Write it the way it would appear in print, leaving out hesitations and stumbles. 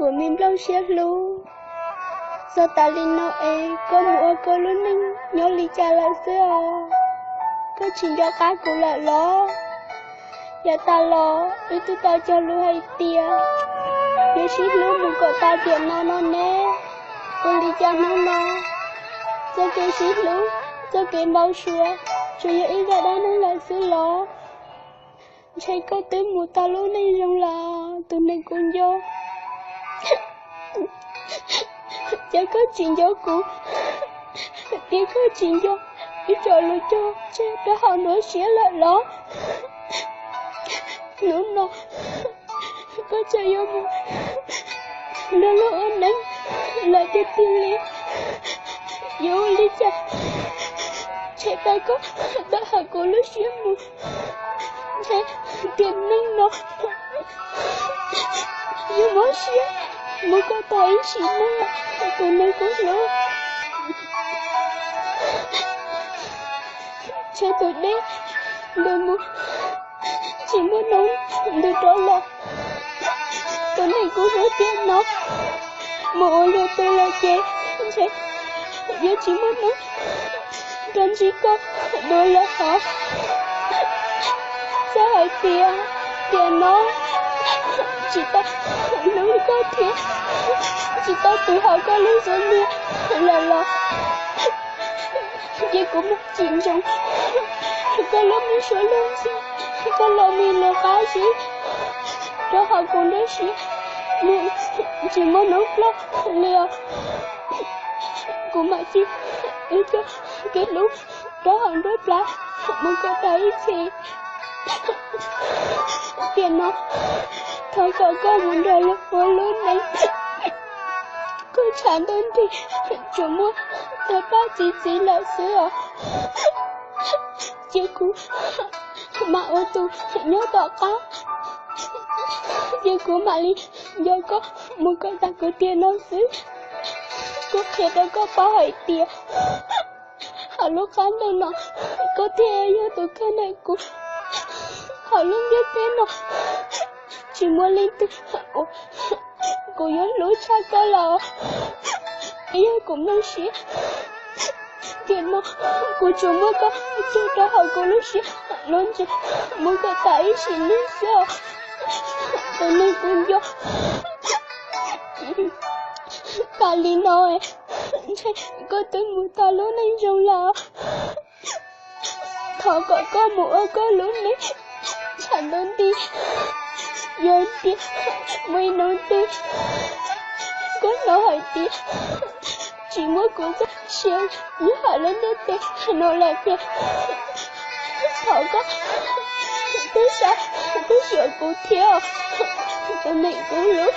của mình lâu xếp luôn. Giờ ta linh nó có mua có luôn nên nhớ lý cha lại xưa. Có chuyện cho cá của lại lo. Dạ ta lo, để tôi ta cho lưu hay tia. Nếu xếp luôn một cậu ta tiền nó nè. Cô lý cha nó. Giờ kê xếp luôn, giờ kê bao xua. Rồi giờ ý ra đó nó lại xưa lo. Chạy có tới một ta luôn này rằng là tụi này con vô. Chả có chuyện cho cụ. Tiếc có chuyện cho. Ít rồi là cho. Chứ đã họ nói xé lại đó. Nữa nó. Có chạy vô một. Nó lo ơn nắng. Lại cho tiền liền. Vô lý cha. Chạy ta có. Đã hạ cổ lúc xé một. Chạy tiền nâng nó. Vô mó xé. Mới có tay xí nó. Tụi này cũng lỡ. Cho tụi đấy. Đôi muốn. Chỉ muốn nóng. Đôi đó là. Tụi này cũng hứa tiền nó. Một lượt tôi là chế. Sẽ. Giờ chỉ muốn nóng. Trong chỉ có. Đôi là họ. Sao hỏi tiền. Tiền nó. Chị ta nói có thiệt. Chị ta tự hỏi có lý do gì là vậy cũng một chuyện rồi. Có lắm mình sửa luôn gì. Có lắm mình là khá gì. Đó họ cũng nói gì. Nhưng chỉ muốn nói là liều. Cũng mà chị ý cho cái lúc đó họ nói là mình có thấy gì. Tiền nó thôi có muốn đời là vô lớn này. Cô chẳng đơn thì chủ mua thật ba chỉ là xưa. Chị cũng mà ô tô nhớ tỏ có. Chị cũng mà đi do có một con ta có tiền nó xứ. Cô thiệt đó có bao hỏi tiền. Họ lúc khán đâu nó có tiền như tụi cái này cũng họ luôn biết thế nào. Chỉ muốn lên từ cô nhớ lối cha có là ý cũng nói xí tiền mà cô chú mới có chưa đã hỏi cô lúc xí luôn chứ mới có tại xí lý do tôi nên cũng vô cả lý nói có tới một ta lớn nên rồi là thọ có một có lớn đấy chẳng đơn đi giờ đi mới nói đi có nói hỏi đi chỉ mới cũng có siêu như họ lên đến đây nó là kìa họ có tới sao có sợ cụ theo tụi này cũng lúc